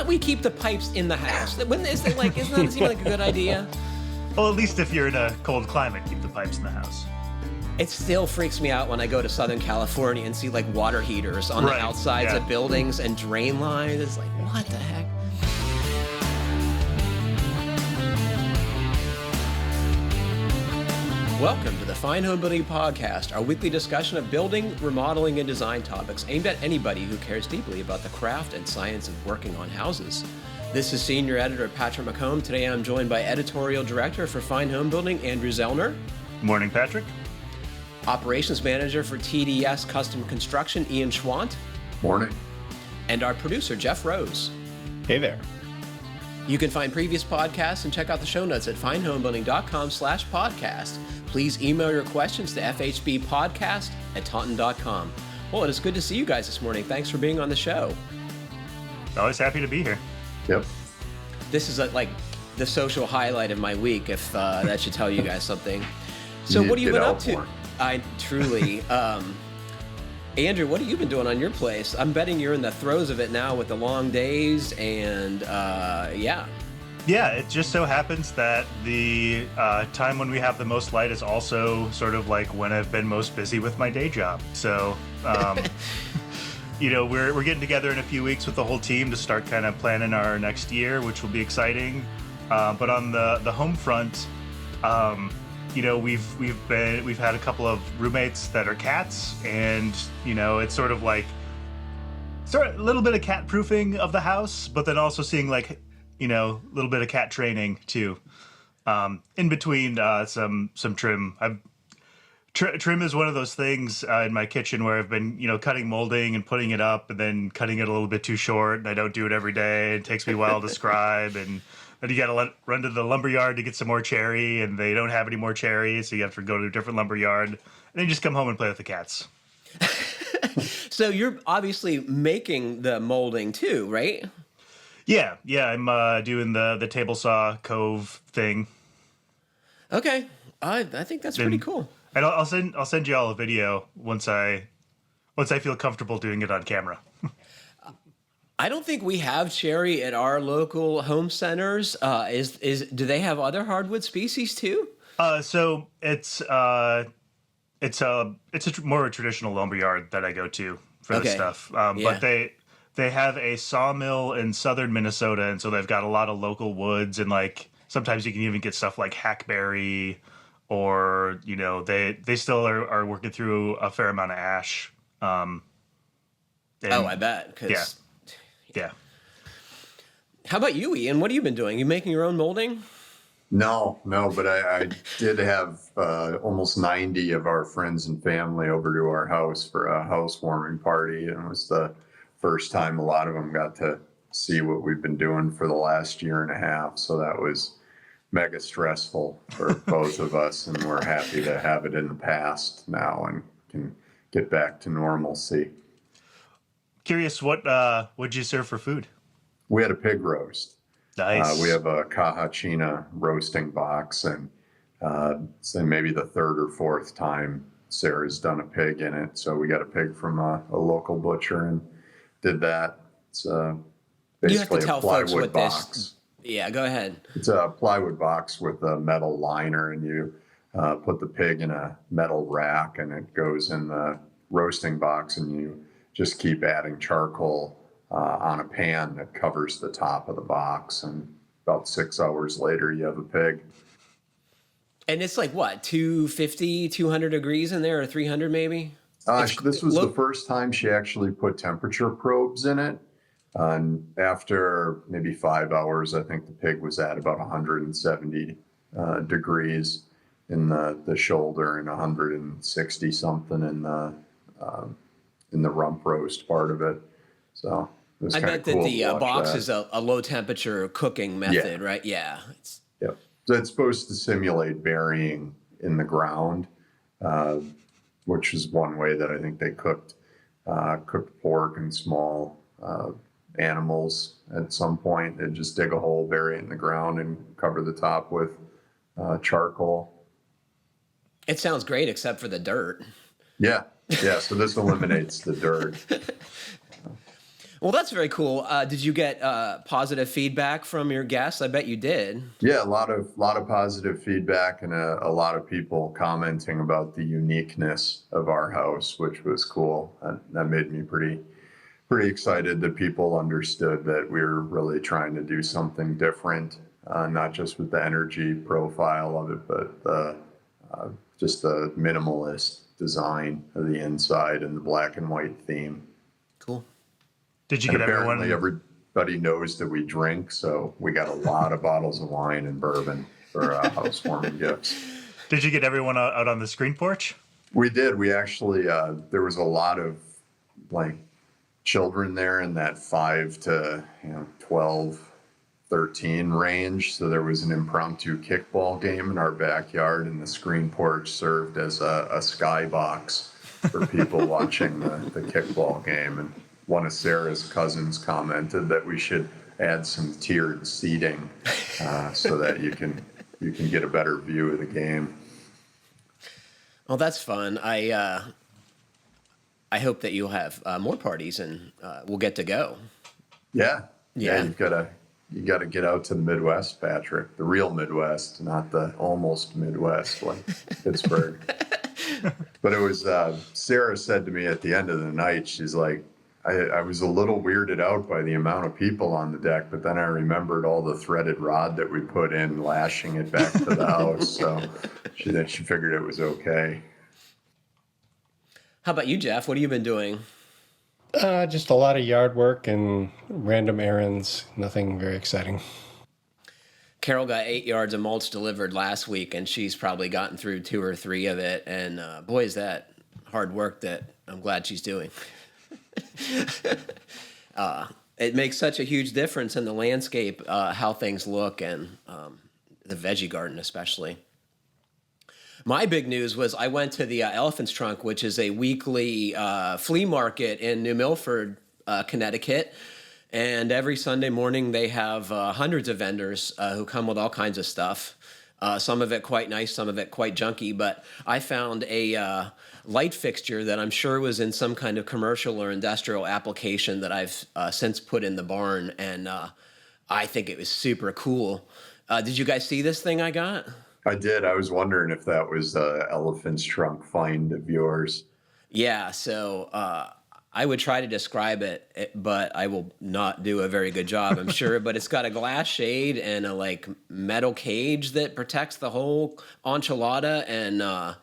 don't we keep the pipes in the house? Isn't that seem like a good idea? Well, at least if you're in a cold climate, keep the pipes in the house. It still freaks me out when I go to Southern California and see like water heaters on the outsides of buildings and drain lines. It's like, what the heck? Welcome to the Fine Home Building Podcast, our weekly discussion of building, remodeling, and design topics aimed at anybody who cares deeply about the craft and science of working on houses. This is Senior Editor Patrick McComb. Today I'm joined by Editorial Director for Fine Home Building, Andrew Zellner. Morning, Patrick. Operations Manager for TDS Custom Construction, Ian Schwant. Morning. And our producer, Jeff Rose. Hey there. You can find previous podcasts and check out the show notes at finehomebuilding.com/podcast. Please email your questions to fhbpodcast@taunton.com. Well, it is good to see you guys this morning. Thanks for being on the show. Always happy to be here. Yep. This is like the social highlight of my week, if that should tell you guys something. So what have you been up to? I truly... Andrew, what have you been doing on your place? I'm betting you're in the throes of it now with the long days and yeah. Yeah, it just so happens that the time when we have the most light is also sort of like when I've been most busy with my day job. So, we're getting together in a few weeks with the whole team to start kind of planning our next year, which will be exciting. But on the home front, we've had a couple of roommates that are cats, and it's sort of like a little bit of cat proofing of the house, but then also seeing like a little bit of cat training too. In between some trim. Trim is one of those things in my kitchen where I've been cutting molding and putting it up, and then cutting it a little bit too short. And I don't do it every day. It takes me a while to scribe, and then you got to run to the lumber yard to get some more cherry, and they don't have any more cherry, so you have to go to a different lumber yard, and then you just come home and play with the cats. So you're obviously making the molding too, right? Yeah, I'm doing the table saw cove thing. Okay, I think that's pretty cool. And I'll send you all a video once I feel comfortable doing it on camera. I don't think we have cherry at our local home centers. Do they have other hardwood species too? So it's a more traditional lumberyard that I go to for this stuff. But they have a sawmill in southern Minnesota, and so they've got a lot of local woods, and like sometimes you can even get stuff like hackberry, or they still are working through a fair amount of ash. I bet. Yeah. How about you, Ian? What have you been doing? You making your own molding? No, but I did have almost 90 of our friends and family over to our house for a housewarming party, and it was the first time a lot of them got to see what we've been doing for the last year and a half. So that was mega stressful for both of us, and we're happy to have it in the past now and can get back to normalcy. Curious, what'd you serve for food? We had a pig roast. Nice. We have a Cajachina roasting box, and so maybe the third or fourth time Sarah's done a pig in it. So we got a pig from a local butcher and did that. It's basically a plywood box. Yeah, go ahead. It's a plywood box with a metal liner, and you put the pig in a metal rack, and it goes in the roasting box, and you just keep adding charcoal on a pan that covers the top of the box, and about 6 hours later you have a pig. And it's like what, 250, 200 degrees in there, or 300 maybe? This was the first time she actually put temperature probes in it. And after maybe 5 hours, I think the pig was at about 170 degrees in the shoulder, and 160 something in the rump roast part of it. So it was I bet cool that the box that. is a low temperature cooking method, right? Yeah. Yeah. So it's supposed to simulate burying in the ground, which is one way that I think they cooked pork and small animals at some point. They'd just dig a hole, bury it in the ground, and cover the top with charcoal. It sounds great, except for the dirt. Yeah. So this eliminates the dirt. Well, that's very cool. Did you get positive feedback from your guests? I bet you did. Yeah, a lot of positive feedback and a lot of people commenting about the uniqueness of our house, which was cool. That made me pretty excited that people understood that we were really trying to do something different, not just with the energy profile of it, but just the minimalist design of the inside and the black and white theme. Cool. Did you get everyone? Everybody knows that we drink, so we got a lot of bottles of wine and bourbon for housewarming gifts. Did you get everyone out on the screen porch? We did. We actually, there was a lot of like children there in that 5 to 12, 13 range. So there was an impromptu kickball game in our backyard, and the screen porch served as a skybox for people watching the kickball game. And one of Sarah's cousins commented that we should add some tiered seating so that you can get a better view of the game. Well, that's fun. I hope that you'll have more parties and we'll get to go. Yeah. You got to get out to the Midwest, Patrick. The real Midwest, not the almost Midwest like Pittsburgh. But it was Sarah said to me at the end of the night, she's like, I was a little weirded out by the amount of people on the deck, but then I remembered all the threaded rod that we put in, lashing it back to the house. So she figured it was okay. How about you, Jeff? What have you been doing? Just a lot of yard work and random errands. Nothing very exciting. Carol got 8 yards of mulch delivered last week, and she's probably gotten through 2 or 3 of it. And boy, is that hard work that I'm glad she's doing. It makes such a huge difference in the landscape, how things look, and the veggie garden especially. My big news was I went to the Elephant's Trunk, which is a weekly flea market in New Milford, Connecticut. And every Sunday morning they have hundreds of vendors who come with all kinds of stuff. Some of it quite nice, some of it quite junky. But I found a light fixture that I'm sure was in some kind of commercial or industrial application that I've since put in the barn. And I think it was super cool. Did you guys see this thing I got? I did. I was wondering if that was the Elephant's Trunk find of yours. Yeah, so I would try to describe it, but I will not do a very good job, I'm sure. But it's got a glass shade and a metal cage that protects the whole enchilada, and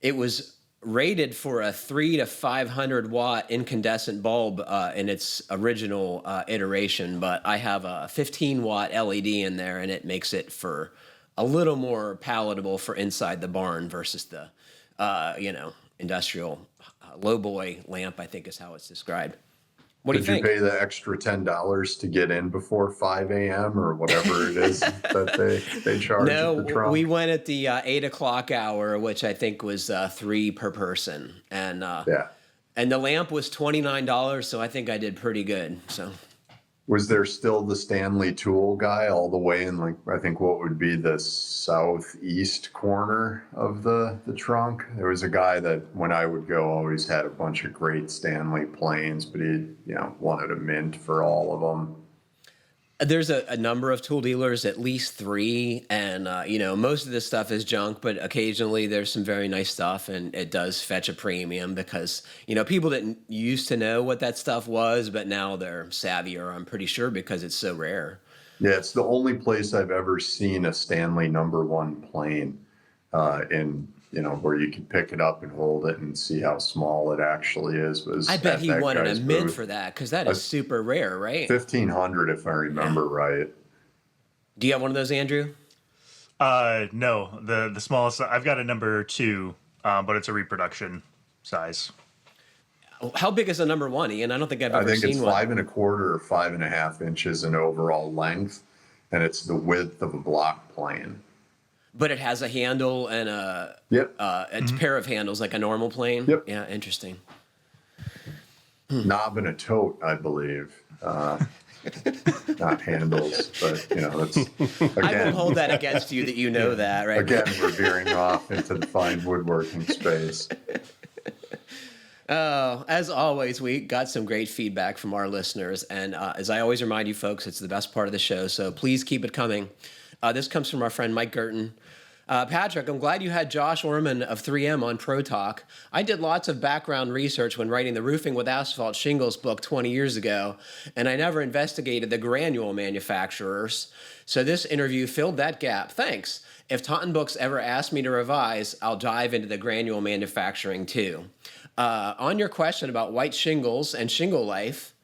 it was rated for a 300 to 500 watt incandescent bulb in its original iteration. But I have a 15 watt LED in there, and it makes it for a little more palatable for inside the barn versus the, industrial lowboy lamp, I think is how it's described. What do you think? Did you pay the extra $10 to get in before 5 a.m. or whatever it is that they charge? No, at the trunk? We went at the 8 o'clock hour, which I think was $3 per person. And and the lamp was $29, so I think I did pretty good. So. Was there still the Stanley Tool guy all the way in, I think what would be the southeast corner of the trunk? There was a guy that when I would go always had a bunch of great Stanley planes, but he wanted a mint for all of them. There's a number of tool dealers, at least 3, and most of this stuff is junk, but occasionally there's some very nice stuff, and it does fetch a premium because people didn't used to know what that stuff was, but now they're savvier, I'm pretty sure, because it's so rare. Yeah, it's the only place I've ever seen a Stanley #1 plane where you can pick it up and hold it and see how small it actually is. I bet he wanted a mint for that because that is super rare, right? 1,500 if I remember right. Do you have one of those, Andrew? No, the smallest. I've got a #2, but it's a reproduction size. How big is a #1, Ian? I don't think I've ever seen one. I think it's 5 1/4 or 5.5 inches in overall length, and it's the width of a block plane. But it has a handle and it's a pair of handles like a normal plane. Yep. Yeah, interesting. Knob and a tote, I believe. Not handles, but that's. Again, I will hold that against you that you know that, right? Again, we're veering off into the fine woodworking space. Oh, as always, we got some great feedback from our listeners. And as I always remind you folks, it's the best part of the show. So please keep it coming. This comes from our friend Mike Guertin. Patrick, I'm glad you had Josh Orman of 3M on Pro Talk. I did lots of background research when writing the Roofing with Asphalt Shingles book 20 years ago, and I never investigated the granule manufacturers. So this interview filled that gap. Thanks. If Taunton Books ever asks me to revise, I'll dive into the granule manufacturing too. On your question about white shingles and shingle life,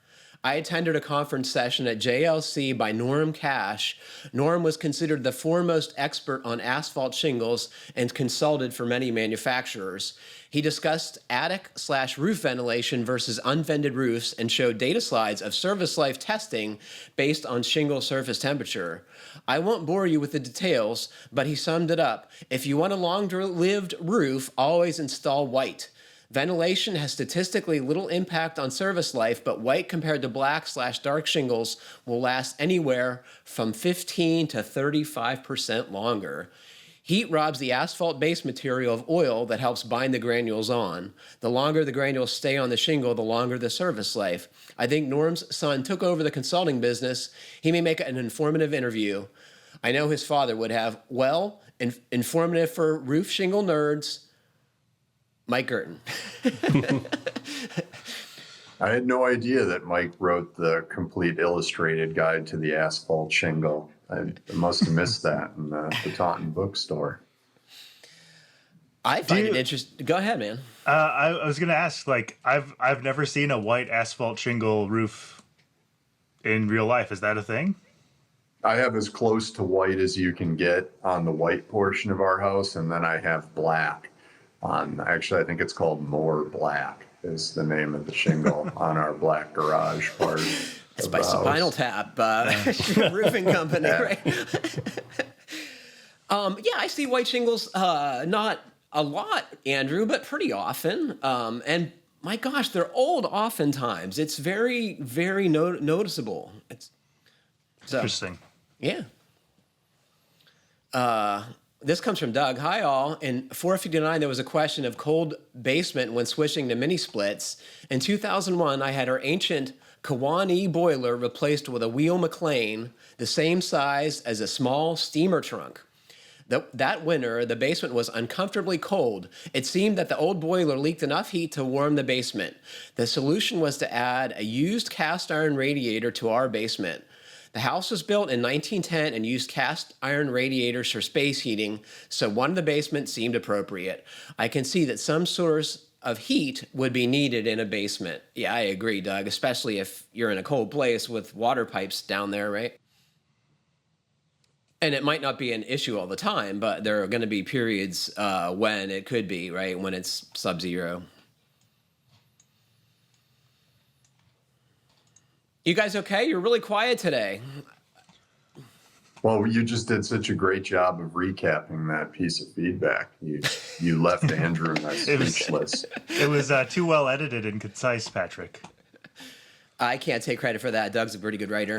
I attended a conference session at JLC by Norm Cash. Norm was considered the foremost expert on asphalt shingles and consulted for many manufacturers. He discussed attic/roof ventilation versus unvented roofs and showed data slides of service life testing based on shingle surface temperature. I won't bore you with the details, but he summed it up. If you want a long-lived roof, always install white. Ventilation has statistically little impact on service life, but white compared to black/dark shingles will last anywhere from 15 to 35% longer. Heat robs the asphalt base material of oil that helps bind the granules on. The longer the granules stay on the shingle, the longer the service life. I think Norm's son took over the consulting business. He may make an informative interview. I know his father would have. Well, informative for roof shingle nerds, Mike Guertin. I had no idea that Mike wrote the complete illustrated guide to the asphalt shingle. I must have missed that in the Taunton bookstore. I find it interesting. Go ahead, man. I was going to ask, like, I've never seen a white asphalt shingle roof in real life. Is that a thing? I have as close to white as you can get on the white portion of our house, and then I have black on, actually, I think it's called More Black is the name of the shingle on our black garage part. It's by Spinal Tap, roofing company, right? Yeah, I see white shingles, not a lot, Andrew, but pretty often. And my gosh, they're old oftentimes. It's very, very noticeable. Interesting. Yeah. This comes from Doug. Hi, all. In 459, there was a question of cold basement when switching to mini splits. In 2001, I had our ancient Kiwani boiler replaced with a Wheel McLean, the same size as a small steamer trunk. That winter, the basement was uncomfortably cold. It seemed that the old boiler leaked enough heat to warm the basement. The solution was to add a used cast iron radiator to our basement. The house was built in 1910 and used cast iron radiators for space heating, so one in the basement seemed appropriate. I can see that some source of heat would be needed in a basement. Yeah, I agree, Doug, especially if you're in a cold place with water pipes down there, right? And it might not be an issue all the time, but there are going to be periods when it could be, right, when it's sub-zero. You guys okay? You're really quiet today. Well, you just did such a great job of recapping that piece of feedback. You left Andrew and I speechless. It was too well edited and concise, Patrick. I can't take credit for that. Doug's a pretty good writer.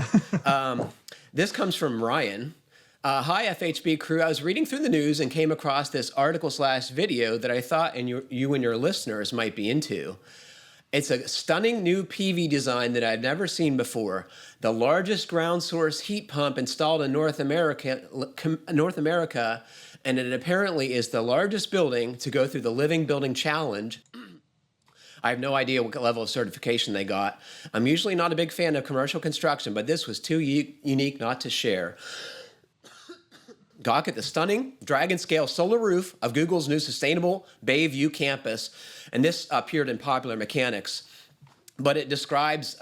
This comes from Ryan. Hi, FHB crew. I was reading through the news and came across this article/video that I thought you and your listeners might be into. It's a stunning new PV design that I've never seen before. The largest ground source heat pump installed in North America, and it apparently is the largest building to go through the Living Building Challenge. I have no idea what level of certification they got. I'm usually not a big fan of commercial construction, but this was too unique not to share. Gawk at the stunning dragon-scale solar roof of Google's new sustainable Bayview campus. And this appeared in Popular Mechanics. But it describes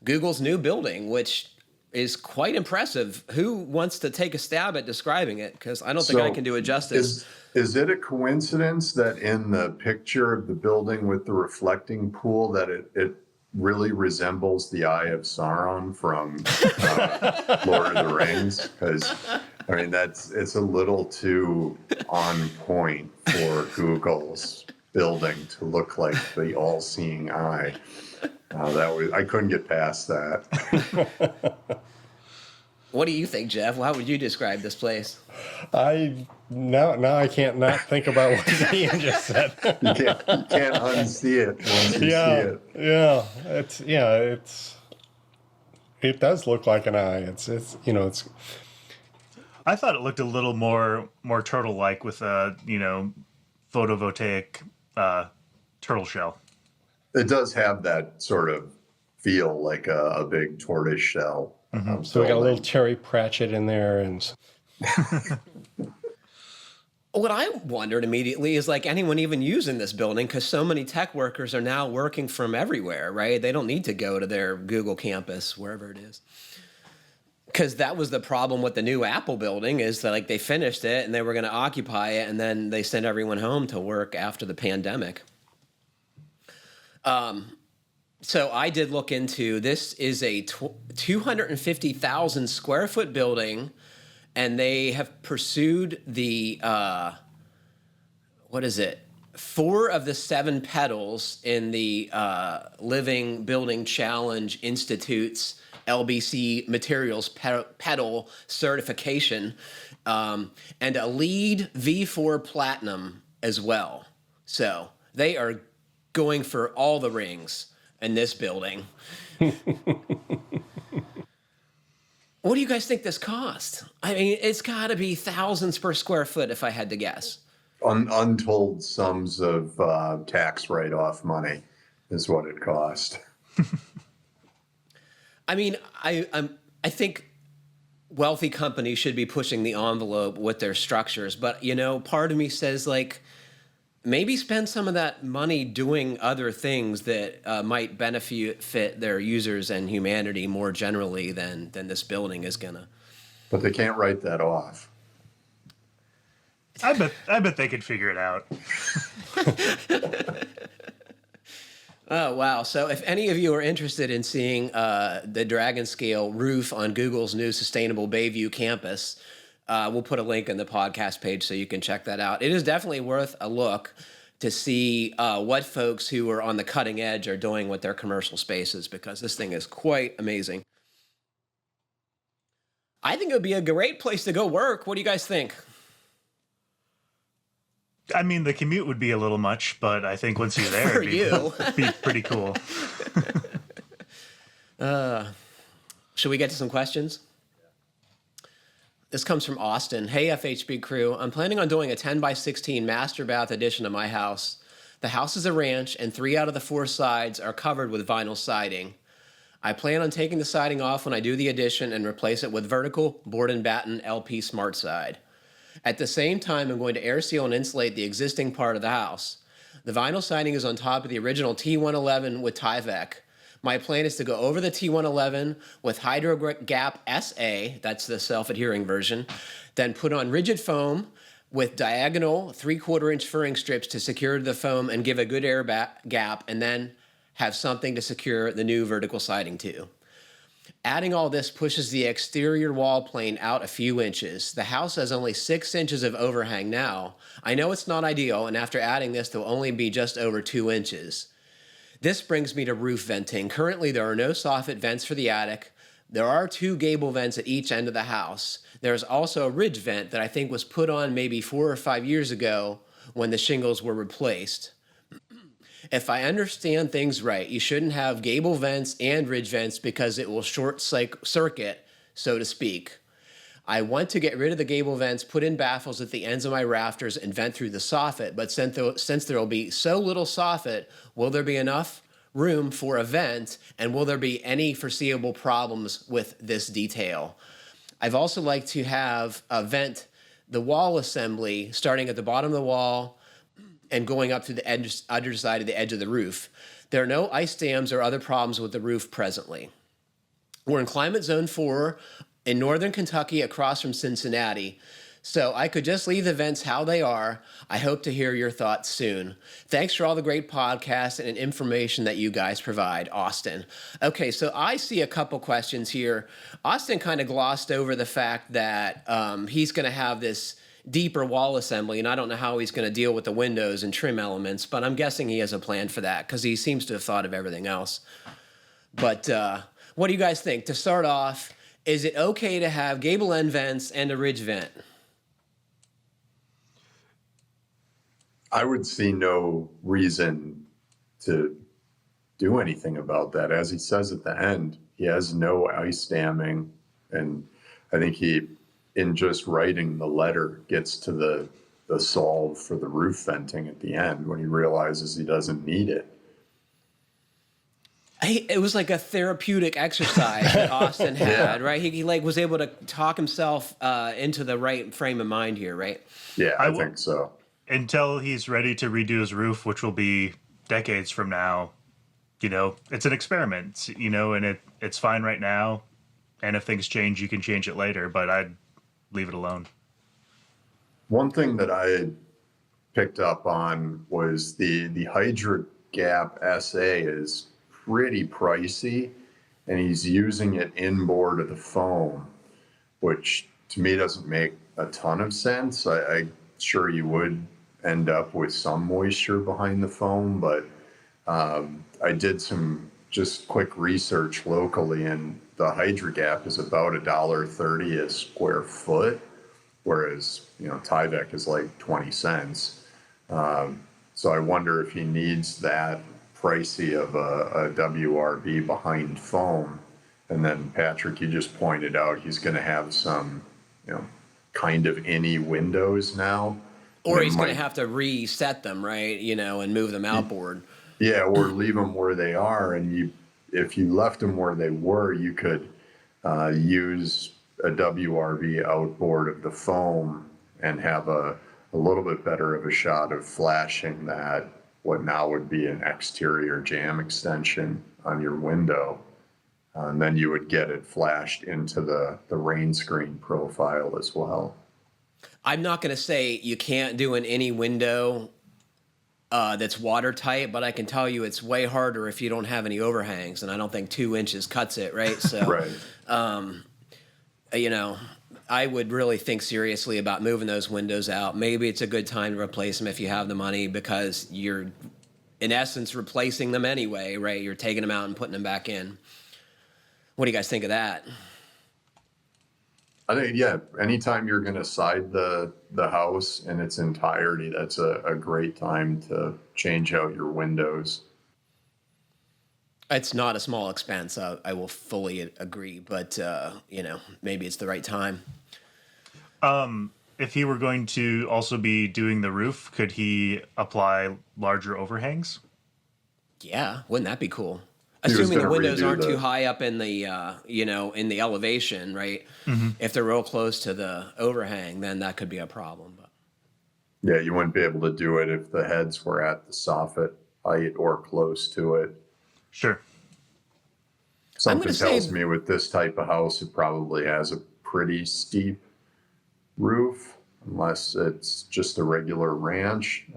Google's new building, which is quite impressive. Who wants to take a stab at describing it? Because I don't think I can do it justice. Is it a coincidence that in the picture of the building with the reflecting pool that it really resembles the Eye of Sauron from Lord of the Rings? Because I mean, it's a little too on point for Google's building to look like the all-seeing eye. I couldn't get past that. What do you think, Jeff? How would you describe this place? Now I can't not think about what Ian just said. You can't unsee it once you see it. It does look like an eye. It's I thought it looked a little more turtle-like with a photovoltaic turtle shell. It does have that sort of feel like a big tortoise shell. So we got a little Terry Pratchett in there, and what I wondered immediately is like anyone even using this building, because so many tech workers are now working from everywhere, right? They don't need to go to their Google campus, wherever it is. Because that was the problem with the new Apple building, is that like they finished it and they were going to occupy it, and then they sent everyone home to work after the pandemic. So I did look into, this is a 250,000 square foot building, and they have pursued the, 4 of the 7 pedals in the Living Building Challenge Institute's LBC Materials Pedal certification, and a LEED V4 Platinum as well. So they are going for all the rings in this building. What do you guys think this cost? I mean, it's got to be thousands per square foot if I had to guess. Untold sums of tax write-off money is what it cost. I mean, I think wealthy companies should be pushing the envelope with their structures, but part of me says like, maybe spend some of that money doing other things that might benefit their users and humanity more generally than this building is gonna. But they can't write that off. I bet they could figure it out. Oh, wow. So if any of you are interested in seeing the Dragon Scale roof on Google's new Sustainable Bayview campus, we'll put a link in the podcast page so you can check that out. It is definitely worth a look to see what folks who are on the cutting edge are doing with their commercial spaces, because this thing is quite amazing. I think it would be a great place to go work. What do you guys think? I mean, the commute would be a little much, but I think once you're there, it'd be pretty cool. Should we get to some questions? This comes from Austin. Hey, FHB crew. I'm planning on doing a 10 by 16 master bath addition to my house. The house is a ranch, and 3 out of the 4 sides are covered with vinyl siding. I plan on taking the siding off when I do the addition and replace it with vertical board and batten LP Smart Side. At the same time, I'm going to air seal and insulate the existing part of the house. The vinyl siding is on top of the original T111 with Tyvek. My plan is to go over the T111 with HydroGap SA, that's the self-adhering version, then put on rigid foam with diagonal 3/4 inch furring strips to secure the foam and give a good air gap, and then have something to secure the new vertical siding to. Adding all this pushes the exterior wall plane out a few inches. The house has only 6 inches of overhang now. I know it's not ideal, and after adding this, there will only be just over 2 inches. This brings me to roof venting. Currently, there are no soffit vents for the attic. There are 2 gable vents at each end of the house. There's also a ridge vent that I think was put on maybe 4 or 5 years ago when the shingles were replaced. If I understand things right, you shouldn't have gable vents and ridge vents because it will short circuit, so to speak. I want to get rid of the gable vents, put in baffles at the ends of my rafters, and vent through the soffit, but since there will be so little soffit, will there be enough room for a vent, and will there be any foreseeable problems with this detail? I've also like to have a vent the wall assembly starting at the bottom of the wall and going up to the other side of the edge of the roof. There are no ice dams or other problems with the roof presently. We're in climate zone 4 in northern Kentucky across from Cincinnati, so I could just leave the vents how they are. I hope to hear your thoughts soon. Thanks for all the great podcasts and information that you guys provide, Austin. Okay, so I see a couple questions here. Austin kind of glossed over the fact that he's going to have this deeper wall assembly, and I don't know how he's going to deal with the windows and trim elements, but I'm guessing he has a plan for that because he seems to have thought of everything else. But what do you guys think? To start off, is it okay to have gable end vents and a ridge vent? I would see no reason to do anything about that. As he says at the end, he has no ice damming. And I think he, in just writing the letter, gets to the solve for the roof venting at the end when he realizes he doesn't need it. It was like a therapeutic exercise that Austin had, right? He like was able to talk himself into the right frame of mind here, right? Yeah, I think so. Until he's ready to redo his roof, which will be decades from now, it's an experiment, and it's fine right now. And if things change, you can change it later, but I'd leave it alone. One thing that I had picked up on was the Hydra Gap SA is pretty pricey, and he's using it inboard of the foam, which to me doesn't make a ton of sense. I'm sure you would end up with some moisture behind the foam, but I did some just quick research locally, and the Hydra Gap is about $1.30 a square foot, whereas Tyvek is like 20 cents. So I wonder if he needs that pricey of a WRB behind foam. And then Patrick, you just pointed out he's going to have some, kind of any windows now. Or he's going to have to reset them, right? And move them outboard. Yeah, or leave them where they are. And if you left them where they were, you could use a WRV outboard of the foam and have a little bit better of a shot of flashing that, what now would be an exterior jam extension on your window. And then you would get it flashed into the rain screen profile as well. I'm not going to say you can't do any window that's watertight, but I can tell you it's way harder if you don't have any overhangs, and I don't think 2 inches cuts it, right? So, right. I would really think seriously about moving those windows out. Maybe it's a good time to replace them if you have the money, because you're, in essence, replacing them anyway, right? You're taking them out and putting them back in. What do you guys think of that? I think, yeah, anytime you're going to side the house in its entirety, that's a great time to change out your windows. It's not a small expense. I will fully agree, but, maybe it's the right time. If he were going to also be doing the roof, could he apply larger overhangs? Yeah, wouldn't that be cool? Assuming the windows aren't too high up in the, in the elevation, right? Mm-hmm. If they're real close to the overhang, then that could be a problem. But yeah, you wouldn't be able to do it if the heads were at the soffit height or close to it. Sure. Something tells me with this type of house, it probably has a pretty steep roof, unless it's just a regular ranch.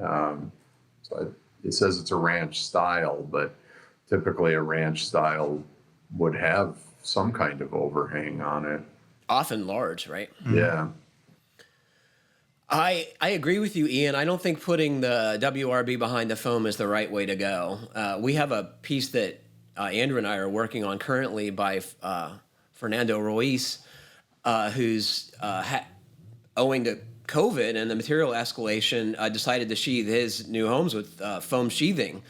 It says it's a ranch style, but typically a ranch style would have some kind of overhang on it. Often large, right? Yeah. I agree with you, Ian. I don't think putting the WRB behind the foam is the right way to go. We have a piece that Andrew and I are working on currently by Fernando Ruiz, who's owing to COVID and the material escalation, decided to sheathe his new homes with foam sheathing.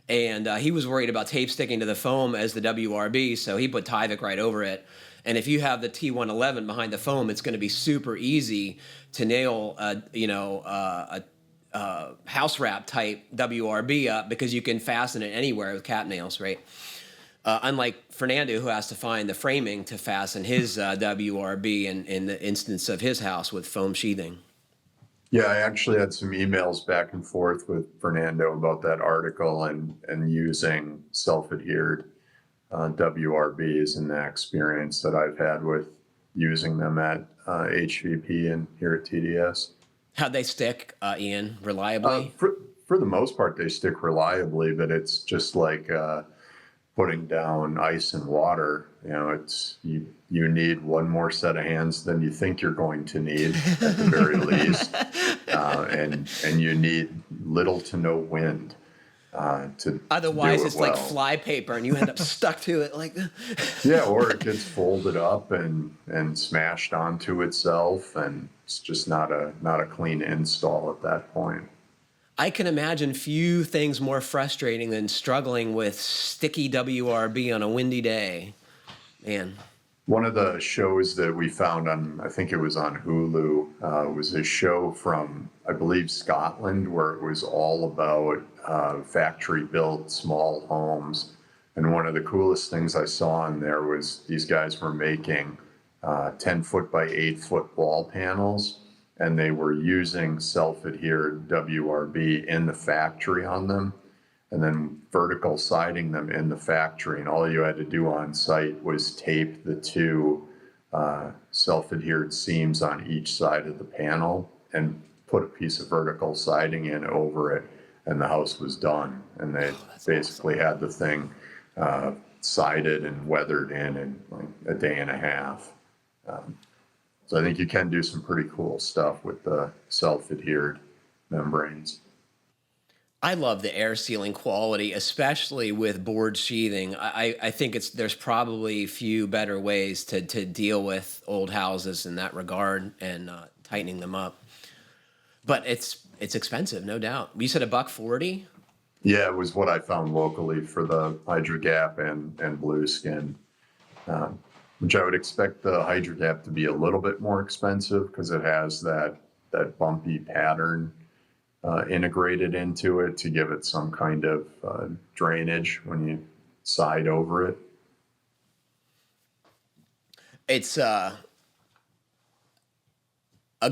And he was worried about tape sticking to the foam as the WRB, so he put Tyvek right over it. And if you have the T111 behind the foam, it's going to be super easy to nail a house wrap type WRB up, because you can fasten it anywhere with cap nails, right? Unlike Fernando, who has to find the framing to fasten his WRB in the instance of his house with foam sheathing. Yeah, I actually had some emails back and forth with Fernando about that article and using self-adhered WRBs and the experience that I've had with using them at HVP and here at TDS. How'd they stick, Ian, reliably? For the most part, they stick reliably, but it's just like putting down ice and water. It's you need one more set of hands than you think you're going to need at the very least, and you need little to no wind. to Otherwise, do it it's well. like fly paper, and you end up stuck to it like. Yeah, or it gets folded up and smashed onto itself, and it's just not a clean install at that point. I can imagine few things more frustrating than struggling with sticky WRB on a windy day. Man. One of the shows that we found on, I think it was on Hulu, was a show from, I believe, Scotland, where it was all about factory-built small homes. And one of the coolest things I saw in there was these guys were making 10-foot by 8-foot wall panels, and they were using self-adhered WRB in the factory on them, and then vertical siding them in the factory. And all you had to do on site was tape the two self-adhered seams on each side of the panel and put a piece of vertical siding in over it, and the house was done. And they basically had the thing sided and weathered in like a day and a half. So I think you can do some pretty cool stuff with the self-adhered membranes. I love the air sealing quality, especially with board sheathing. I think there's probably few better ways to deal with old houses in that regard and tightening them up. But it's expensive, no doubt. You said $140? Yeah, it was what I found locally for the HydroGap and Blue Skin, which I would expect the HydroGap to be a little bit more expensive because it has that bumpy pattern integrated into it to give it some kind of drainage when you side over it. It's a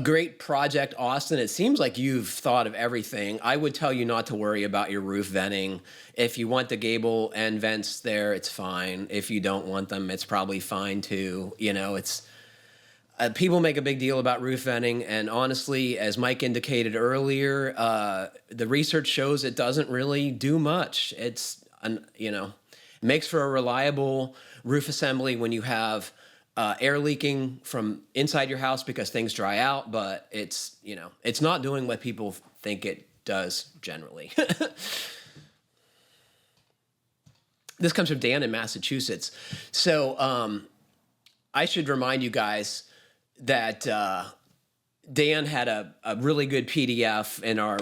great project, Austin. It seems like you've thought of everything. I would tell you not to worry about your roof venting. If you want the gable end vents there, it's fine. If you don't want them, it's probably fine too. You know, it's people make a big deal about roof venting, and honestly, as Mike indicated earlier, the research shows it doesn't really do much. It makes for a reliable roof assembly when you have air leaking from inside your house because things dry out, but it's not doing what people think it does generally. This comes from Dan in Massachusetts. So I should remind you guys that Dan had a really good PDF in our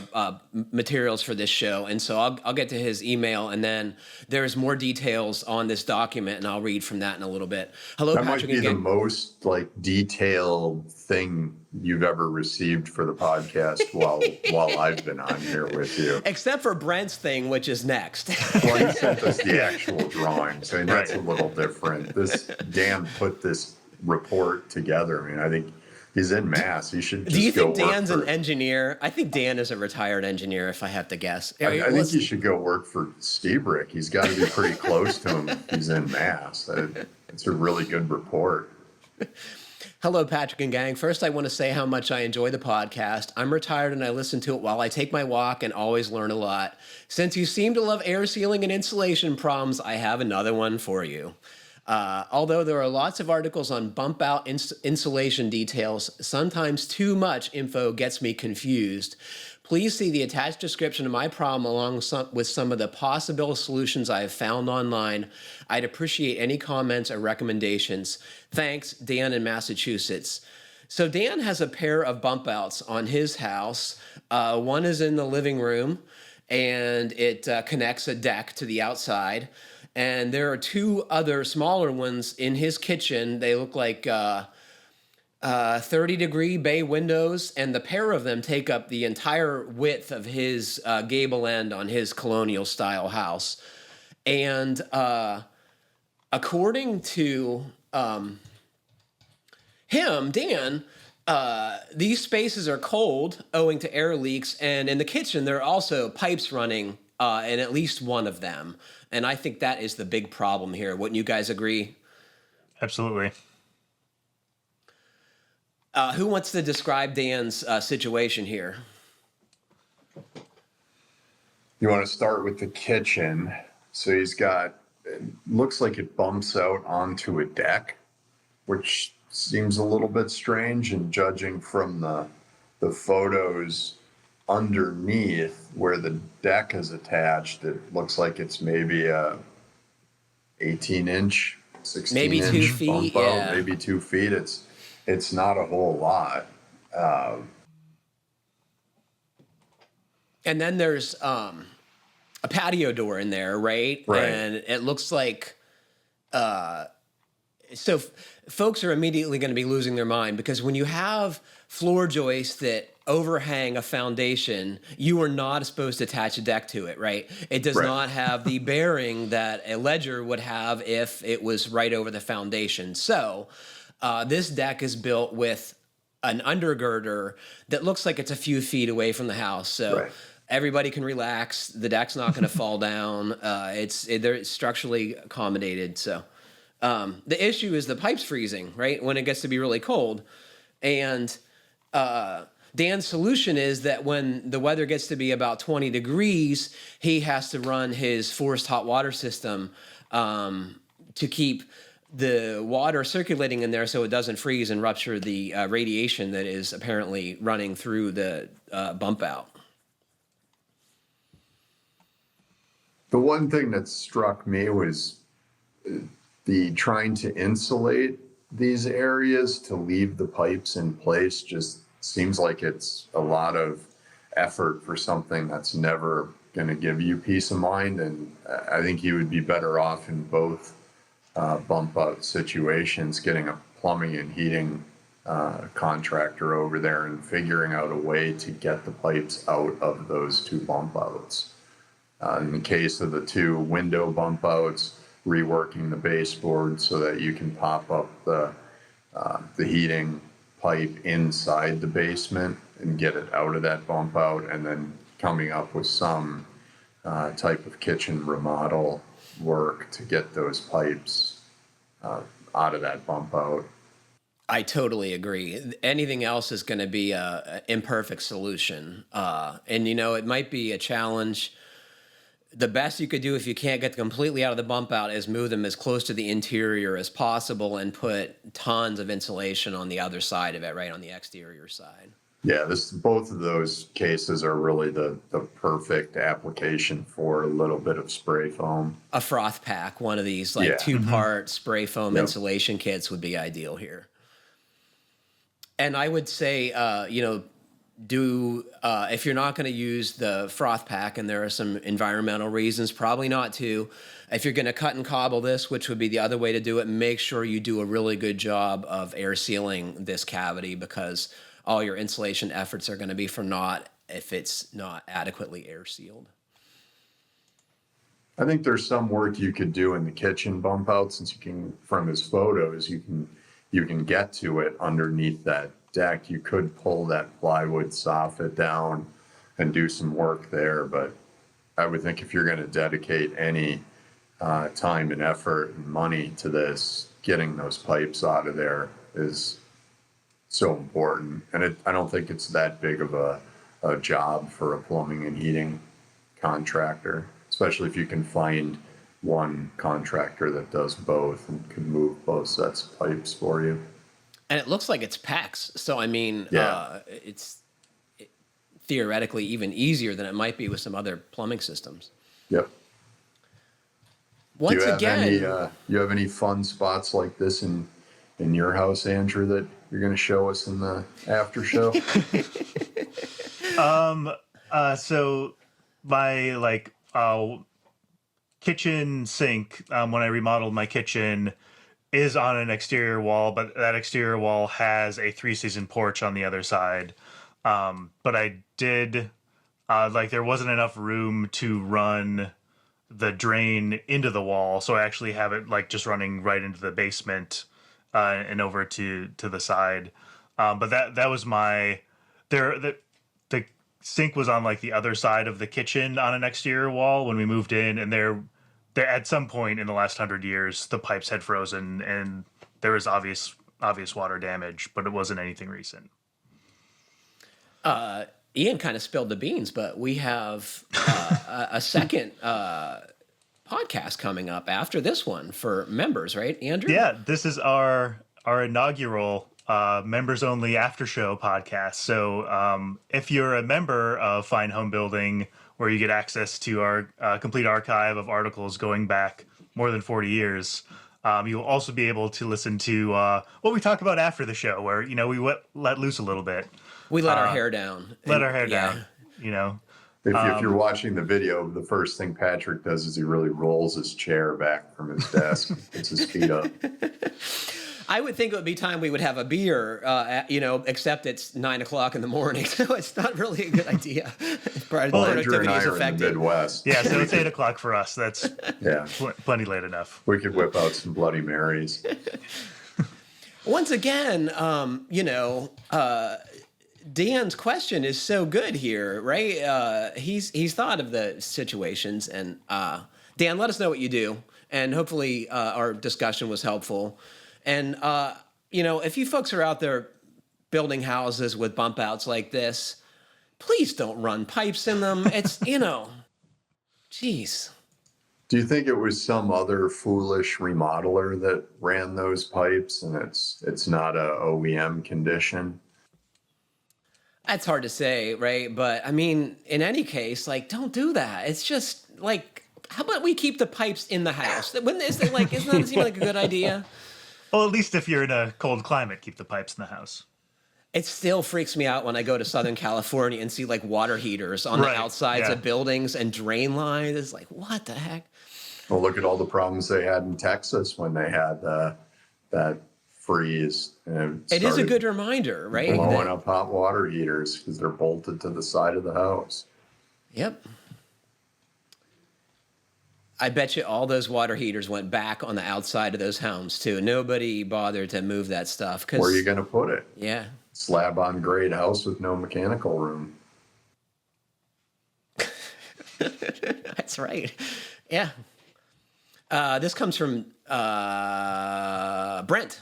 materials for this show, and so I'll get to his email, and then there's more details on this document, and I'll read from that in a little bit. Hello, that Patrick. Might be the most detailed thing you've ever received for the podcast while I've been on here with you. Except for Brent's thing, which is next. Well, he sent us the actual drawings, and that's a little different. Dan put this report together. I mean, I think he's in Mass. He should just Do you go think Dan's an engineer? I think Dan is a retired engineer, if I have to guess. I think he should go work for Stebrick. He's got to be pretty close to him if he's in Mass. It's a really good report. Hello, Patrick and gang. First, I want to say how much I enjoy the podcast. I'm retired and I listen to it while I take my walk and always learn a lot. Since you seem to love air sealing and insulation problems, I have another one for you. Although there are lots of articles on bump out insulation details, sometimes too much info gets me confused. Please see the attached description of my problem along with some of the possible solutions I have found online. I'd appreciate any comments or recommendations. Thanks, Dan in Massachusetts. So Dan has a pair of bump outs on his house. One is in the living room, and it connects a deck to the outside. And there are two other smaller ones in his kitchen. They look like 30-degree bay windows, and the pair of them take up the entire width of his gable end on his colonial-style house. And according to him, Dan, these spaces are cold owing to air leaks, and in the kitchen there are also pipes running in at least one of them. And I think that is the big problem here. Wouldn't you guys agree? Absolutely. Who wants to describe Dan's situation here? You want to start with the kitchen. So he's got, it looks like it bumps out onto a deck, which seems a little bit strange. And judging from the photos, underneath where the deck is attached, it looks like it's maybe a 18-inch, 16-inch maybe 2 feet, bump yeah. out, maybe 2 feet. It's not a whole lot. And then there's a patio door in there, right? And it looks like folks are immediately going to be losing their mind, because when you have floor joists that overhang a foundation, you are not supposed to attach a deck to it, right? It does not have the bearing that a ledger would have if it was right over the foundation. So this deck is built with an undergirder that looks like it's a few feet away from the house. So everybody can relax. The deck's not going to fall down. They're structurally accommodated. So the issue is the pipes freezing, right, when it gets to be really cold. And Dan's solution is that when the weather gets to be about 20 degrees, he has to run his forced hot water system to keep the water circulating in there so it doesn't freeze and rupture the radiation that is apparently running through the bump out. The one thing that struck me was the trying to insulate these areas to leave the pipes in place. Just seems like it's a lot of effort for something that's never going to give you peace of mind. And I think you would be better off in both bump out situations, getting a plumbing and heating contractor over there and figuring out a way to get the pipes out of those two bump outs. In the case of the two window bump outs, reworking the baseboard so that you can pop up the heating pipe inside the basement and get it out of that bump out, and then coming up with some type of kitchen remodel work to get those pipes out of that bump out. I totally agree. Anything else is going to be an imperfect solution. And, it might be a challenge. The best you could do if you can't get completely out of the bump out is move them as close to the interior as possible and put tons of insulation on the other side of it, right on the exterior side. Yeah, both of those cases are really the perfect application for a little bit of spray foam. A froth pack, one of these two-part spray foam insulation kits would be ideal here. And I would say, if you're not going to use the froth pack, and there are some environmental reasons probably not to, if you're going to cut and cobble this, which would be the other way to do it, make sure you do a really good job of air sealing this cavity, because all your insulation efforts are going to be for naught if it's not adequately air sealed. I think there's some work you could do in the kitchen bump out, since you can, from his photos, you can get to it underneath that deck. You could pull that plywood soffit down and do some work there, but I would think if you're going to dedicate any time and effort and money to this, getting those pipes out of there is so important. And I don't think it's that big of a job for a plumbing and heating contractor, especially if you can find one contractor that does both and can move both sets of pipes for you. And it looks like it's PEX, so I mean, it's theoretically even easier than it might be with some other plumbing systems. Yep. Once again, you have any fun spots like this in your house, Andrew, that you're going to show us in the after show? So my kitchen sink, when I remodeled my kitchen, is on an exterior wall, but that exterior wall has a 3-season porch on the other side. But I did, there wasn't enough room to run the drain into the wall, so I actually have it just running right into the basement and over to the side. But that was the sink was on the other side of the kitchen on an exterior wall when we moved in, and there at some point in the last 100 years, the pipes had frozen and there was obvious water damage, but it wasn't anything recent. Ian kind of spilled the beans, but we have a second podcast coming up after this one for members, right, Andrew? Yeah, this is our inaugural members only after show podcast. So if you're a member of Fine Home Building, where you get access to our complete archive of articles going back more than 40 years, you'll also be able to listen to what we talk about after the show, where, you know, we let loose a little bit. We let our hair down. Let our hair down, you know. If you're watching the video, the first thing Patrick does is he really rolls his chair back from his desk and puts his feet up. I would think it would be time we would have a beer, except it's 9 o'clock in the morning, so it's not really a good idea. Andrew and I are in the Midwest. Yeah, so it's 8 o'clock for us. That's plenty late enough. We could whip out some Bloody Marys. Once again, Dan's question is so good here, right? He's thought of the situations, and Dan, let us know what you do, and hopefully our discussion was helpful. And if you folks are out there building houses with bump outs like this, please don't run pipes in them. It's geez. Do you think it was some other foolish remodeler that ran those pipes, and it's not a OEM condition? That's hard to say, right? But I mean, in any case, like, don't do that. It's just like, how about we keep the pipes in the house? Isn't that seem like a good idea? Well, at least if you're in a cold climate, keep the pipes in the house. It still freaks me out when I go to Southern California and see like water heaters on the outsides of buildings and drain lines. It's like, what the heck? Well, look at all the problems they had in Texas when they had that freeze. It is a good reminder, right? Blowing up hot water heaters because they're bolted to the side of the house. Yep. I bet you all those water heaters went back on the outside of those homes too. Nobody bothered to move that stuff. Where are you going to put it? Yeah. Slab on grade house with no mechanical room. That's right. Yeah. This comes from Brent.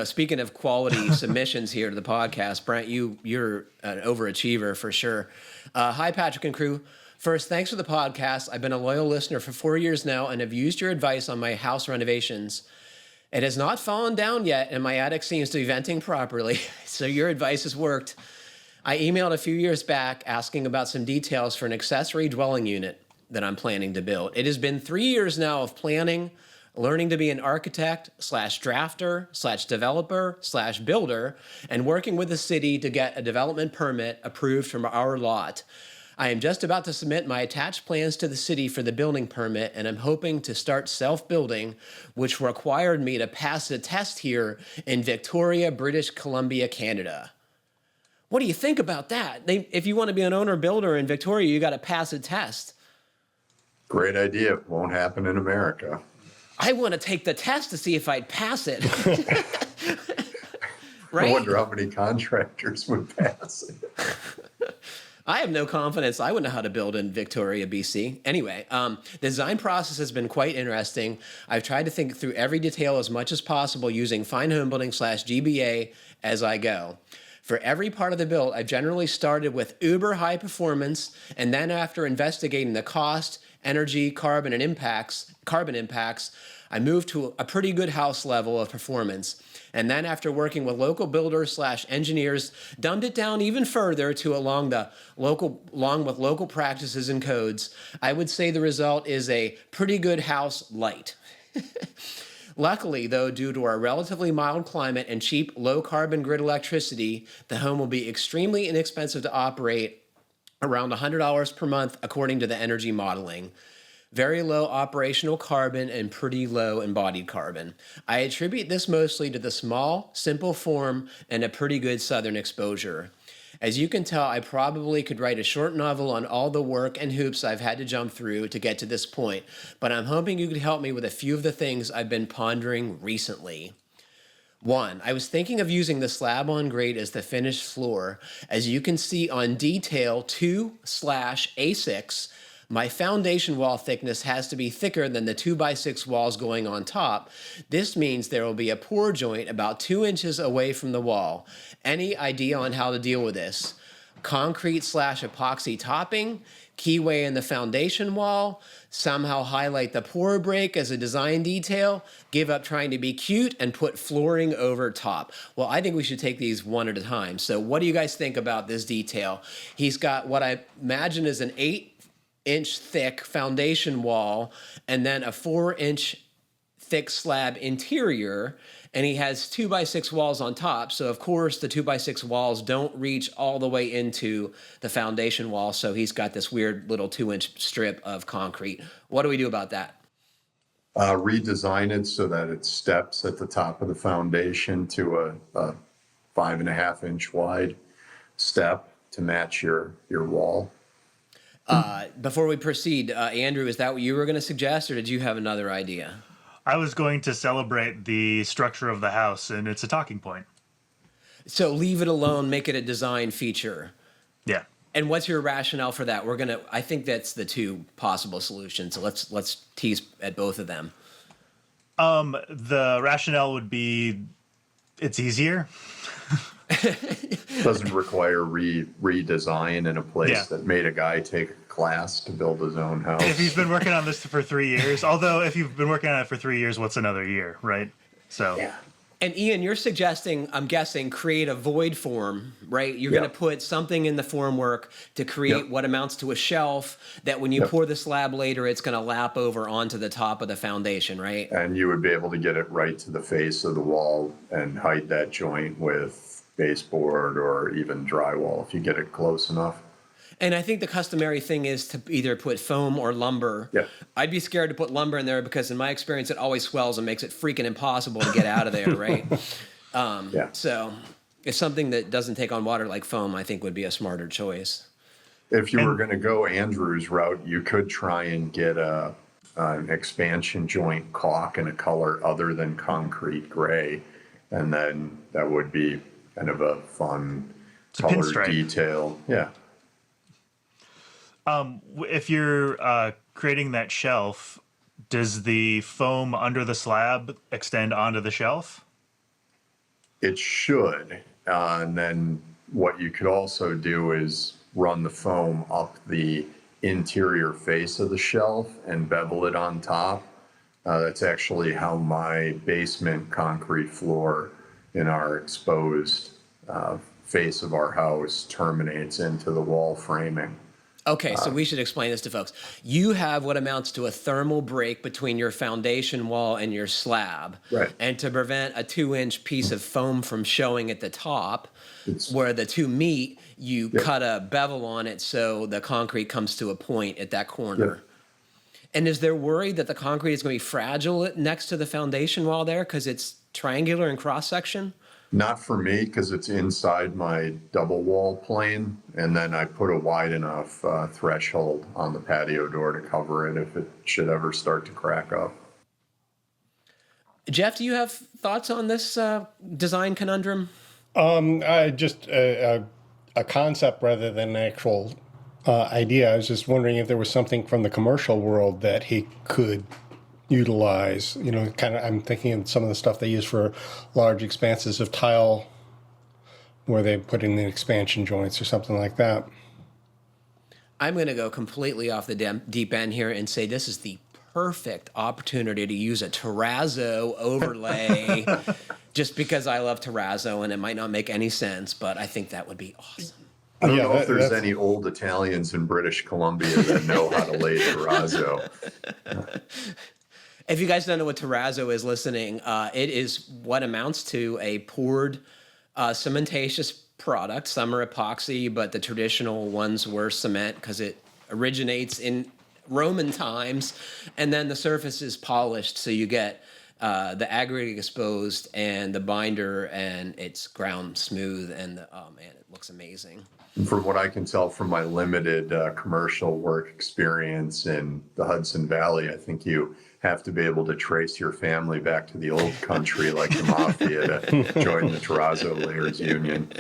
Speaking of quality submissions here to the podcast, Brent, you're an overachiever for sure. Hi, Patrick and crew. First, thanks for the podcast. I've been a loyal listener for 4 years now and have used your advice on my house renovations. It has not fallen down yet, and my attic seems to be venting properly, so your advice has worked. I emailed a few years back asking about some details for an accessory dwelling unit that I'm planning to build. It has been 3 years now of planning, learning to be an architect/drafter/developer/builder, and working with the city to get a development permit approved from our lot. I am just about to submit my attached plans to the city for the building permit, and I'm hoping to start self-building, which required me to pass a test here in Victoria, British Columbia, Canada. What do you think about that? If you want to be an owner-builder in Victoria, you got to pass a test. Great idea. It won't happen in America. I want to take the test to see if I'd pass it. Right? I wonder how many contractors would pass it. I have no confidence. I wouldn't know how to build in Victoria, BC. Anyway, the design process has been quite interesting. I've tried to think through every detail as much as possible using Fine Homebuilding /GBA as I go. For every part of the build, I've generally started with uber high performance, and then after investigating the cost, energy, carbon impacts, I moved to a pretty good house level of performance. And then after working with local builders /engineers, dumbed it down even further to along with local practices and codes. I would say the result is a pretty good house light. Luckily, though, due to our relatively mild climate and cheap low-carbon grid electricity, the home will be extremely inexpensive to operate, around $100 per month according to the energy modeling. Very low operational carbon and pretty low embodied carbon. I attribute this mostly to the small, simple form and a pretty good southern exposure. As you can tell, I probably could write a short novel on all the work and hoops I've had to jump through to get to this point, but I'm hoping you could help me with a few of the things I've been pondering recently. 1, I was thinking of using the slab-on-grade as the finished floor. As you can see on detail 2/A6, my foundation wall thickness has to be thicker than the 2x6 walls going on top. This means there will be a pour joint about 2 inches away from the wall. Any idea on how to deal with this? concrete / epoxy topping, keyway in the foundation wall, somehow highlight the pour break as a design detail, give up trying to be cute, and put flooring over top. Well, I think we should take these one at a time. So what do you guys think about this detail? He's got what I imagine is an 8-inch thick foundation wall and then a 4-inch thick slab interior, and he has 2x6 walls on top. So of course the 2x6 walls don't reach all the way into the foundation wall. So he's got this weird little 2-inch strip of concrete. What do we do about that? Redesign it so that it steps at the top of the foundation to a 5.5-inch wide step to match your wall. Before we proceed, Andrew, is that what you were going to suggest, or did you have another idea? I was going to celebrate the structure of the house, and it's a talking point. So leave it alone, make it a design feature. Yeah. And what's your rationale for that? I think that's the two possible solutions. So let's tease at both of them. The rationale would be it's easier. Doesn't require redesign in a place that made a guy take a class to build his own house. If he's been working on this for 3 years, although if you've been working on it for 3 years, what's another year, right? So. Yeah. And Ian, you're suggesting, I'm guessing, create a void form, right? You're going to put something in the formwork to create what amounts to a shelf that when you pour the slab later, it's going to lap over onto the top of the foundation, right? And you would be able to get it right to the face of the wall and hide that joint with baseboard or even drywall if you get it close enough. And I think the customary thing is to either put foam or lumber. Yeah. I'd be scared to put lumber in there because in my experience, it always swells and makes it freaking impossible to get out of there, right? So it's something that doesn't take on water like foam, I think would be a smarter choice. If you were going to go Andrew's route, you could try and get an expansion joint caulk in a color other than concrete gray. And then that would be kind of a fun color detail. Yeah. If you're creating that shelf, does the foam under the slab extend onto the shelf? It should. And then what you could also do is run the foam up the interior face of the shelf and bevel it on top. That's actually how my basement concrete floor in our exposed face of our house terminates into the wall framing. Okay, so we should explain this to folks. You have what amounts to a thermal break between your foundation wall and your slab. Right. And to prevent a 2-inch piece of foam from showing at the top, where the two meet, you cut a bevel on it so the concrete comes to a point at that corner. Yep. And is there worry that the concrete is going to be fragile next to the foundation wall there because it's triangular in cross-section? Not for me, because it's inside my double wall plane, and then I put a wide enough threshold on the patio door to cover it if it should ever start to crack up. Jeff, do you have thoughts on this design conundrum? Just a concept rather than an actual idea. I was just wondering if there was something from the commercial world that he could utilize, kind of. I'm thinking of some of the stuff they use for large expanses of tile where they put in the expansion joints or something like that. I'm going to go completely off the deep end here and say this is the perfect opportunity to use a terrazzo overlay just because I love terrazzo and it might not make any sense, but I think that would be awesome. I don't know if there's any old Italians in British Columbia that know how to lay terrazzo. If you guys don't know what terrazzo is listening, it is what amounts to a poured cementatious product. Some are epoxy, but the traditional ones were cement because it originates in Roman times. And then the surface is polished, so you get the aggregate exposed and the binder, and it's ground smooth. And oh man, it looks amazing. From what I can tell from my limited commercial work experience in the Hudson Valley, I think you have to be able to trace your family back to the old country like the mafia to join the terrazzo layers union.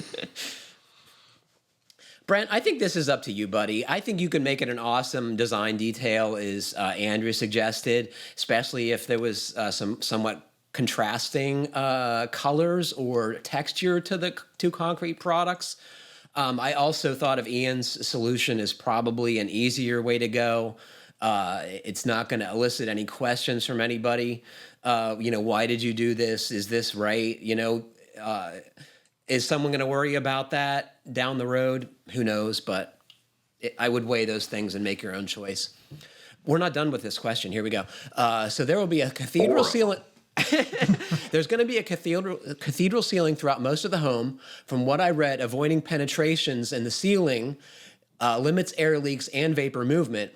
Brent, I think this is up to you, buddy. I think you can make it an awesome design detail, as Andrew suggested, especially if there was some somewhat contrasting colors or texture to the two concrete products. I also thought of Ian's solution as probably an easier way to go. It's not going to elicit any questions from anybody. Why did you do this? Is this right? Is someone going to worry about that down the road? Who knows? But I would weigh those things and make your own choice. We're not done with this question. Here we go. So there will be a cathedral ceiling. There's going to be a cathedral ceiling throughout most of the home. From what I read, avoiding penetrations in the ceiling limits air leaks and vapor movement,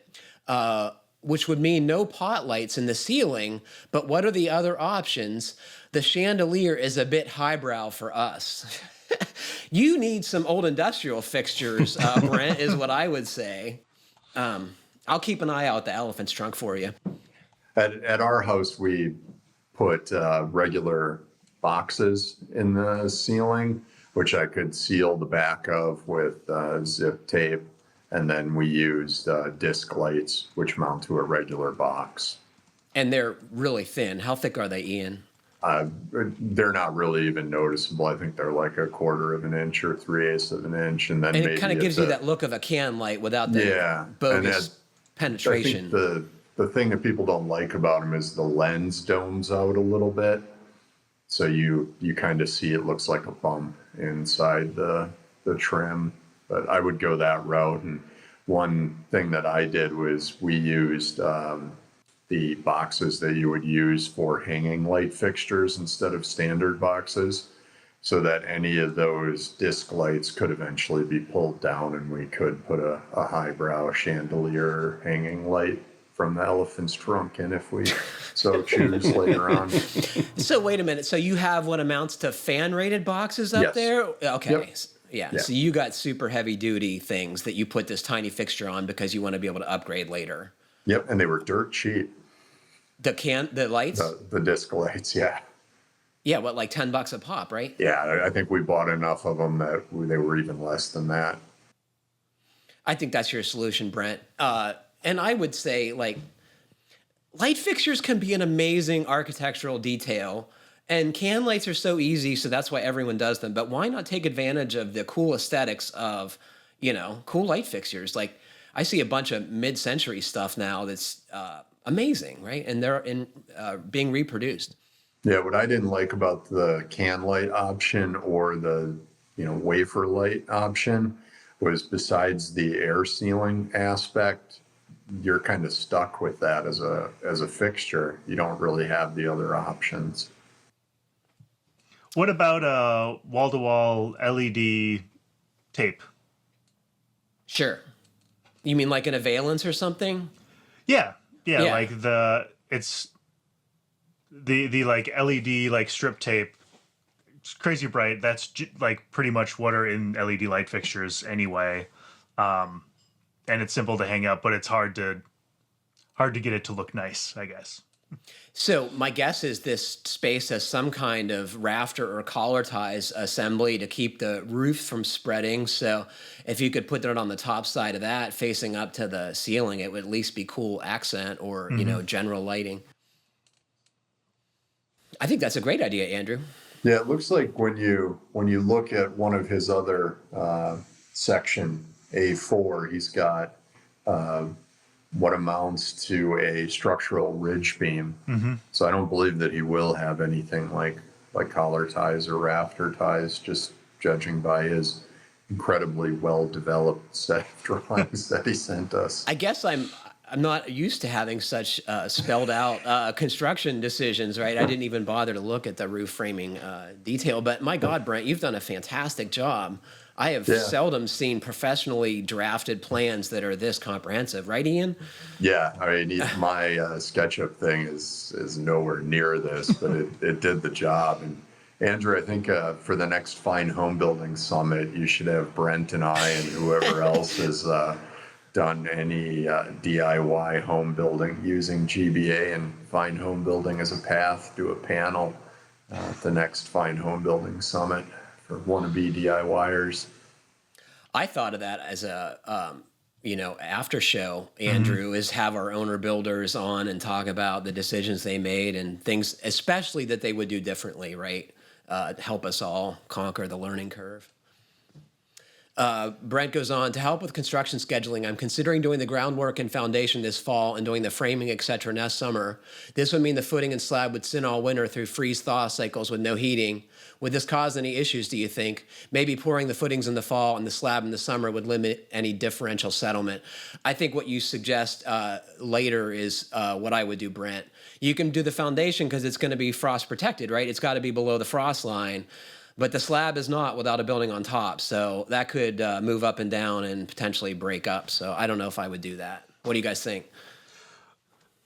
which would mean no pot lights in the ceiling. But what are the other options? The chandelier is a bit highbrow for us. You need some old industrial fixtures, Brent, is what I would say. I'll keep an eye out at the elephant's trunk for you. At our house, we put regular boxes in the ceiling, which I could seal the back of with zip tape. And then we used disc lights, which mount to a regular box. And they're really thin. How thick are they, Ian? They're not really even noticeable. I think they're like 1/4 of an inch or 3/8 of an inch. And then it kind of gives you that look of a can light without the bogus penetration. I think the thing that people don't like about them is the lens domes out a little bit. So you kind of see it looks like a bump inside the trim. But I would go that route. And one thing that I did was we used the boxes that you would use for hanging light fixtures instead of standard boxes, so that any of those disc lights could eventually be pulled down and we could put a highbrow chandelier hanging light from the elephant's trunk in if we so choose later on. So wait a minute. So you have what amounts to fan-rated boxes up there? Okay. Yep. Yeah. So you got super heavy duty things that you put this tiny fixture on because you want to be able to upgrade later. Yep, and they were dirt cheap. The lights? The disc lights, yeah. Yeah, what, like $10 a pop, right? Yeah, I think we bought enough of them that they were even less than that. I think that's your solution, Brent. And I would say, like, light fixtures can be an amazing architectural detail, and can lights are so easy, so that's why everyone does them. But why not take advantage of the cool aesthetics of, cool light fixtures? Like, I see a bunch of mid-century stuff now that's amazing, right? And they're being reproduced. Yeah, what I didn't like about the can light option or the wafer light option was, besides the air sealing aspect, you're kind of stuck with that as a fixture. You don't really have the other options. What about wall-to-wall LED tape? Sure. You mean like an valance or something? Yeah. Like it's the like LED like strip tape. It's crazy bright. That's like pretty much what are in LED light fixtures anyway. And it's simple to hang up, but it's hard to get it to look nice, I guess. So my guess is this space has some kind of rafter or collar ties assembly to keep the roof from spreading. So if you could put it on the top side of that facing up to the ceiling, it would at least be cool accent or, general lighting. I think that's a great idea, Andrew. Yeah, it looks like when you look at one of his other section, A4, he's got what amounts to a structural ridge beam. Mm-hmm. So I don't believe that he will have anything like collar ties or rafter ties, just judging by his incredibly well-developed set of drawings that he sent us. I guess I'm not used to having such spelled out construction decisions, right? I didn't even bother to look at the roof framing detail, but my God, Brent, you've done a fantastic job. I have seldom seen professionally drafted plans that are this comprehensive, right, Ian? Yeah, I mean, my SketchUp thing is nowhere near this, but it did the job. And Andrew, I think for the next Fine Home Building Summit, you should have Brent and I and whoever else has done any DIY home building using GBA and Fine Home Building as a path, do a panel at the next Fine Home Building Summit for wannabe DIYers. I thought of that as a, after show, Andrew, is have our owner builders on and talk about the decisions they made and things, especially that they would do differently, right? Help us all conquer the learning curve. Brent goes on, to help with construction scheduling, I'm considering doing the groundwork and foundation this fall and doing the framing, etc. next summer. This would mean the footing and slab would sit all winter through freeze-thaw cycles with no heating. Would this cause any issues, do you think? Maybe pouring the footings in the fall and the slab in the summer would limit any differential settlement. I think what you suggest later is what I would do, Brent. You can do the foundation because it's going to be frost protected, right? It's got to be below the frost line. But the slab is not without a building on top. So that could move up and down and potentially break up. So I don't know if I would do that. What do you guys think?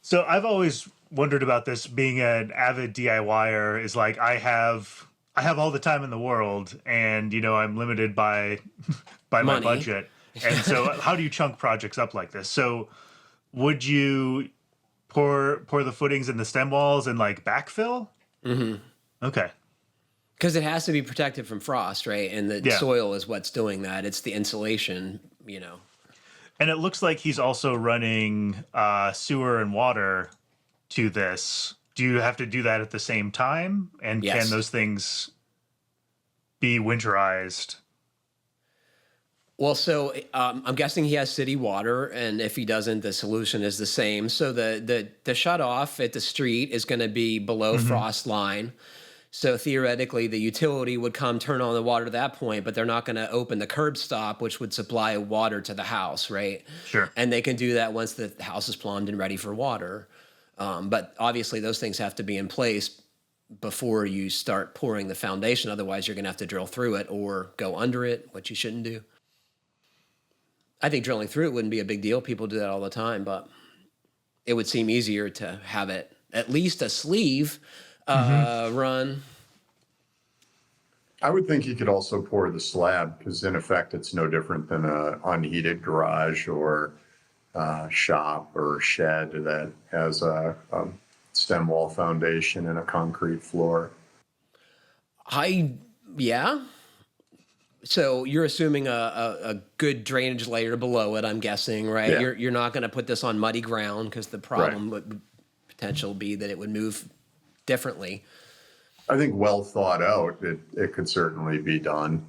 So I've always wondered about this. Being an avid DIYer is like, I have all the time in the world, and I'm limited by my budget. And so how do you chunk projects up like this? So would you pour the footings and the stem walls and like backfill? Mm-hmm. Okay. Because it has to be protected from frost, right? And the soil is what's doing that. It's the insulation, And it looks like he's also running sewer and water to this. Do you have to do that at the same time? And can those things be winterized? Well, so I'm guessing he has city water, and if he doesn't, the solution is the same. So the shut off at the street is going to be below frost line. So theoretically, the utility would come turn on the water at that point, but they're not going to open the curb stop, which would supply water to the house, right? Sure. And they can do that once the house is plumbed and ready for water. But obviously, those things have to be in place before you start pouring the foundation. Otherwise, you're going to have to drill through it or go under it, which you shouldn't do. I think drilling through it wouldn't be a big deal. People do that all the time, but it would seem easier to have it at least a sleeve run. I would think you could also pour the slab, because in effect it's no different than a unheated garage or shop or shed that has a stem wall foundation and a concrete floor. So you're assuming a good drainage layer below it, I'm guessing, right? Yeah. You're not going to put this on muddy ground, because the problem would potential be that it would move differently. I think well thought out, it could certainly be done.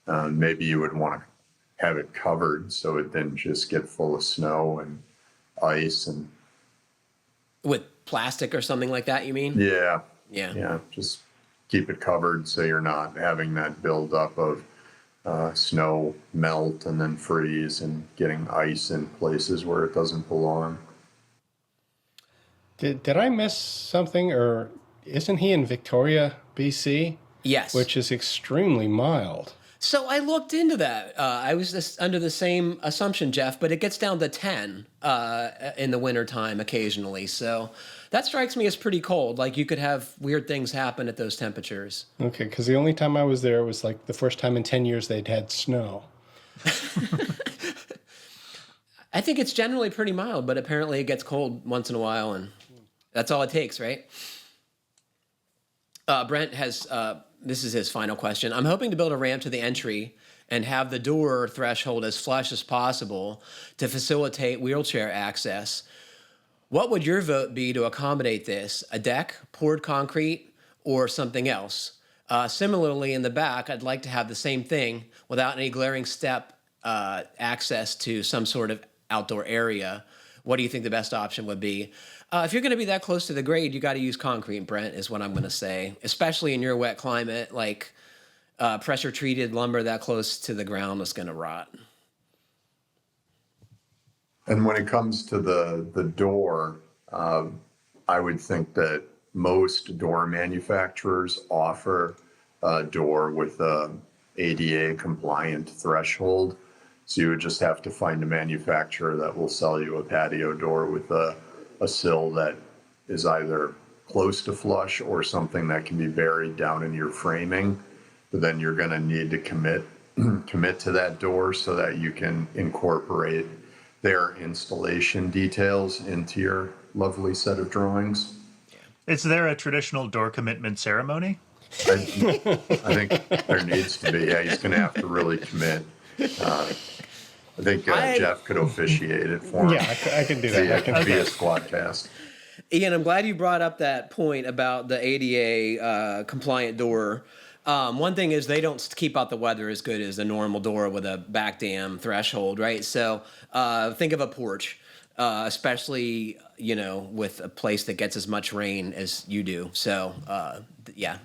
Maybe you would want to have it covered so it didn't just get full of snow and ice and with plastic or something like that, you mean? Yeah. Just keep it covered so you're not having that buildup of snow melt and then freeze and getting ice in places where it doesn't belong. Did I miss something, or isn't he in Victoria, BC? Yes. Which is extremely mild. So I looked into that. I was just under the same assumption, Jeff, but it gets down to 10 in the wintertime occasionally. So that strikes me as pretty cold. Like, you could have weird things happen at those temperatures. Okay, because the only time I was there was like the first time in 10 years they'd had snow. I think it's generally pretty mild, but apparently it gets cold once in a while, and that's all it takes, right? Brent has, this is his final question. I'm hoping to build a ramp to the entry and have the door threshold as flush as possible to facilitate wheelchair access. What would your vote be to accommodate this? A deck, poured concrete, or something else? Similarly, in the back, I'd like to have the same thing without any glaring step access to some sort of outdoor area. What do you think the best option would be? If you're going to be that close to the grade, you got to use concrete, Brent, is what I'm going to say. Especially in your wet climate, like pressure-treated lumber that close to the ground is going to rot. And when it comes to the door, I would think that most door manufacturers offer a door with a ADA compliant threshold. So you would just have to find a manufacturer that will sell you a patio door with a sill that is either close to flush or something that can be buried down in your framing. But then you're going to need to commit to that door so that you can incorporate their installation details into your lovely set of drawings. Is there a traditional door commitment ceremony? I think there needs to be. Yeah, he's going to have to really commit. I think Jeff could officiate it for him. Yeah, I can do that. Yeah, it can be a squad cast. Ian, I'm glad you brought up that point about the ADA compliant door. One thing is they don't keep out the weather as good as a normal door with a back dam threshold, right? So think of a porch, especially, with a place that gets as much rain as you do. So, yeah.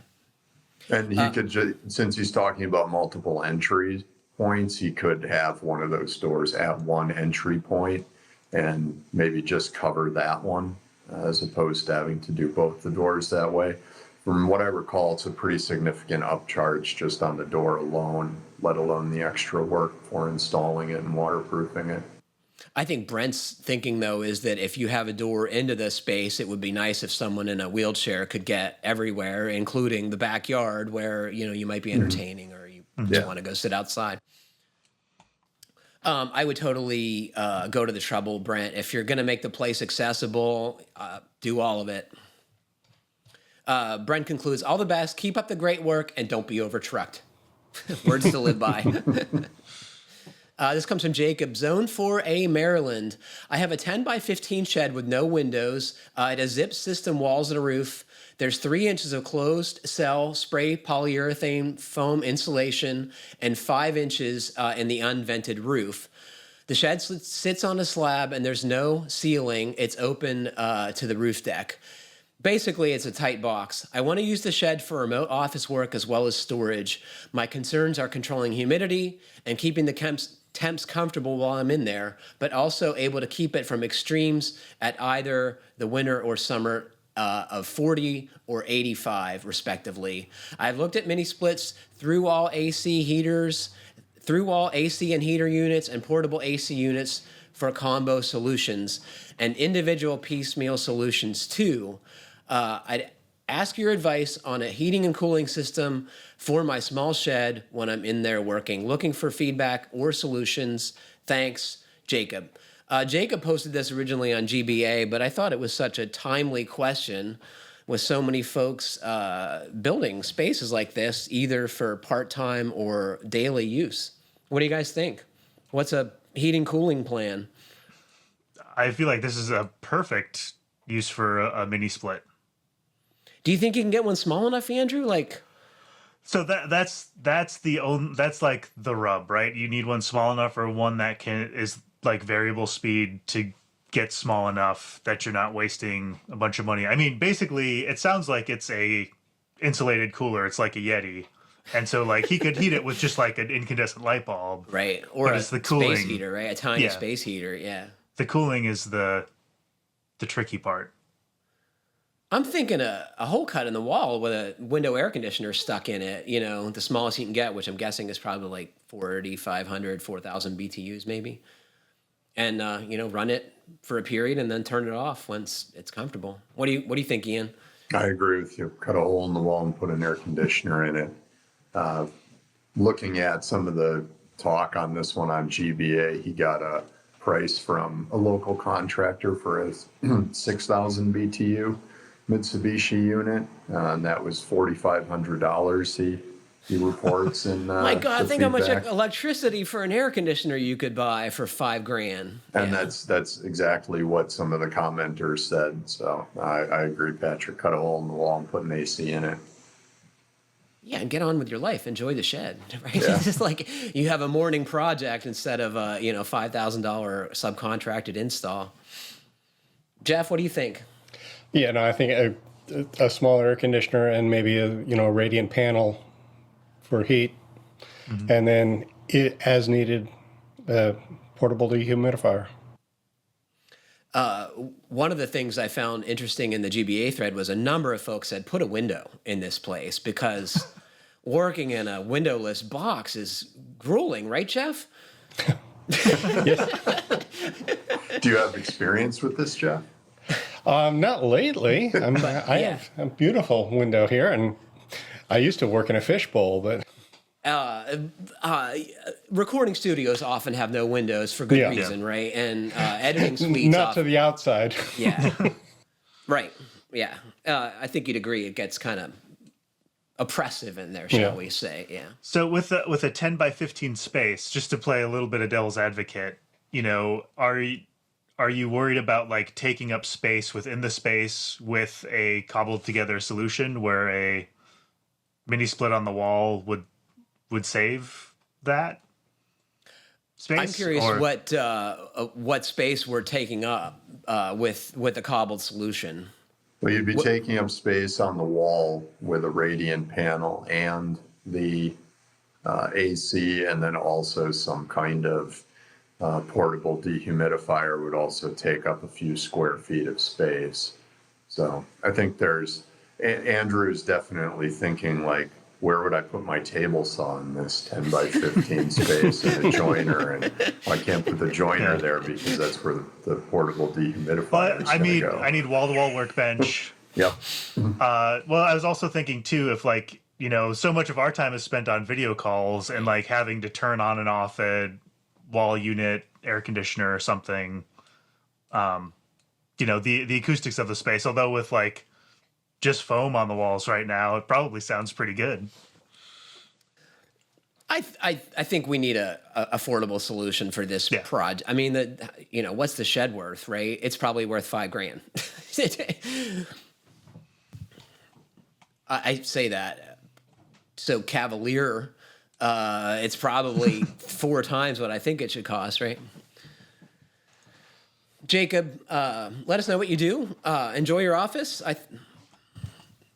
And he could, since he's talking about multiple entry points, he could have one of those doors at one entry point and maybe just cover that one as opposed to having to do both the doors that way. From what I recall, it's a pretty significant upcharge just on the door alone, let alone the extra work for installing it and waterproofing it. I think Brent's thinking, though, is that if you have a door into the space, it would be nice if someone in a wheelchair could get everywhere, including the backyard where, you might be entertaining or you just want to go sit outside. I would totally go to the trouble, Brent. If you're going to make the place accessible, do all of it. Brent concludes, all the best, keep up the great work, and don't be over-trucked. Words to live by. This comes from Jacob. Zone 4A, Maryland. I have a 10 by 15 shed with no windows. It has zip system walls and a roof. There's 3 inches of closed cell spray polyurethane foam insulation and 5 inches in the unvented roof. The shed sits on a slab and there's no ceiling. It's open to the roof deck. Basically, it's a tight box. I want to use the shed for remote office work as well as storage. My concerns are controlling humidity and keeping the temps comfortable while I'm in there, but also able to keep it from extremes at either the winter or summer of 40 or 85, respectively. I've looked at mini splits, through-wall AC and heater units, and portable AC units for combo solutions, and individual piecemeal solutions too. I'd ask your advice on a heating and cooling system for my small shed when I'm in there working. Looking for feedback or solutions. Thanks, Jacob. Jacob posted this originally on GBA, but I thought it was such a timely question with so many folks building spaces like this, either for part-time or daily use. What do you guys think? What's a heating cooling plan? I feel like this is a perfect use for a mini split. Do you think you can get one small enough, Andrew? So that's like the rub, right? You need one small enough or one that is like variable speed to get small enough that you're not wasting a bunch of money. I mean, basically, it sounds like it's a insulated cooler. It's like a Yeti. And so he could heat it with just like an incandescent light bulb. Right. Or a the cooling, space heater, right? A tiny space heater, yeah. The cooling is the tricky part. I'm thinking a hole cut in the wall with a window air conditioner stuck in it, the smallest you can get, which I'm guessing is probably like 4,500, 4,000 BTUs maybe. And, run it for a period and then turn it off once it's comfortable. What do you think, Ian? I agree with you. Cut a hole in the wall and put an air conditioner in it. Looking at some of the talk on this one on GBA, he got a price from a local contractor for a 6,000 BTU Mitsubishi unit, and that was $4,500. He reports in my God, think feedback. How much electricity for an air conditioner you could buy for $5,000. And that's exactly what some of the commenters said. So I agree, Patrick. Cut a hole in the wall and put an AC in it. Yeah, and get on with your life. Enjoy the shed, right? Yeah. It's just like you have a morning project instead of a $5,000 subcontracted install. Jeff, what do you think? Yeah, no, I think a small air conditioner and maybe a radiant panel for heat, and then as needed, portable dehumidifier. One of the things I found interesting in the GBA thread was a number of folks said put a window in this place because working in a windowless box is grueling, right, Jeff? Yes. Do you have experience with this, Jeff? Not lately. I have a beautiful window here, and I used to work in a fishbowl, but recording studios often have no windows for good reason, right? And editing suites not to the outside. Yeah, right. Yeah, I think you'd agree. It gets kind of oppressive in there, shall we say? Yeah. So with a 10 by 15 space, just to play a little bit of devil's advocate, are you worried about taking up space within the space with a cobbled together solution where mini split on the wall would save that space? I'm curious what space we're taking up with the cobbled solution. Well, you'd be taking up space on the wall with a radiant panel and the AC, and then also some kind of portable dehumidifier would also take up a few square feet of space. So I think Andrew's definitely thinking like, where would I put my table saw in this 10 by 15 space and a joiner? And I can't put the joiner there because that's where the portable dehumidifier is going to go. I need wall-to-wall workbench. Yep. Well, I was also thinking too, if like, you know, so much of our time is spent on video calls and like having to turn on and off a wall unit, air conditioner or something, you know, the acoustics of the space, although with like just foam on the walls right now, it probably sounds pretty good. I think we need a affordable solution for this project. I mean, what's the shed worth, right? It's probably worth $5,000. I say that so cavalier. It's probably 4 times what I think it should cost, right? Jacob, let us know what you do. Enjoy your office.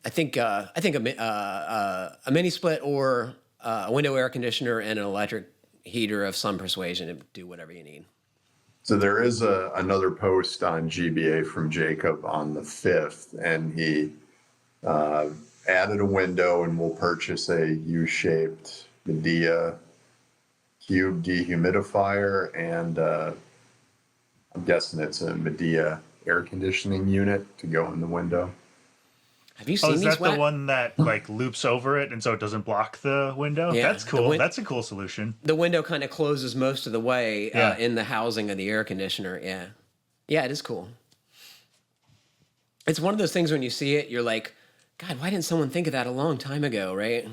I think a mini split or a window air conditioner and an electric heater of some persuasion to do whatever you need. So there is another post on GBA from Jacob on the 5th, and he added a window and will purchase a U-shaped Medea cube dehumidifier, and I'm guessing it's a Medea air conditioning unit to go in the window. Have you seen is these? That the one that like loops over it and so it doesn't block the window? Yeah, that's cool. That's a cool solution. The window kind of closes most of the way in the housing of the air conditioner. Yeah, it is cool. It's one of those things when you see it, you're like, God, why didn't someone think of that a long time ago, right?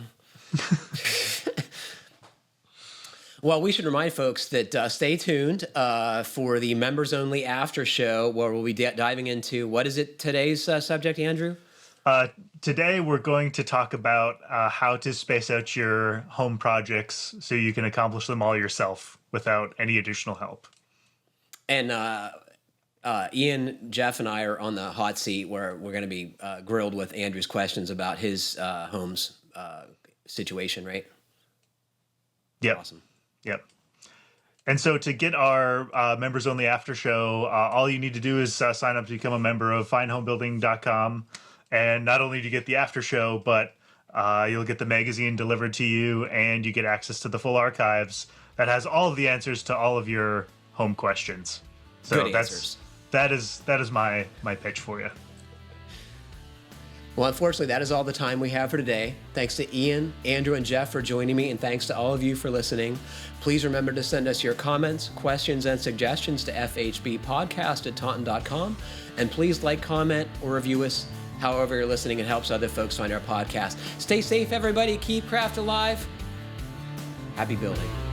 Well, we should remind folks that stay tuned for the members-only after show where we'll be diving into, what is it today's subject, Andrew? Today, we're going to talk about how to space out your home projects so you can accomplish them all yourself without any additional help. And Ian, Jeff, and I are on the hot seat where we're going to be grilled with Andrew's questions about his home's situation, right? Yep. Awesome. Yep. And so to get our members-only after show, all you need to do is sign up to become a member of finehomebuilding.com. And not only do you get the after show, but you'll get the magazine delivered to you, and you get access to the full archives that has all of the answers to all of your home questions. So Good answers. that is my pitch for you. Well, unfortunately, that is all the time we have for today. Thanks to Ian, Andrew, and Jeff for joining me, and thanks to all of you for listening. Please remember to send us your comments, questions, and suggestions to fhbpodcast@taunton.com. And please like, comment, or review us however you're listening. It helps other folks find our podcast. Stay safe, everybody. Keep craft alive. Happy building.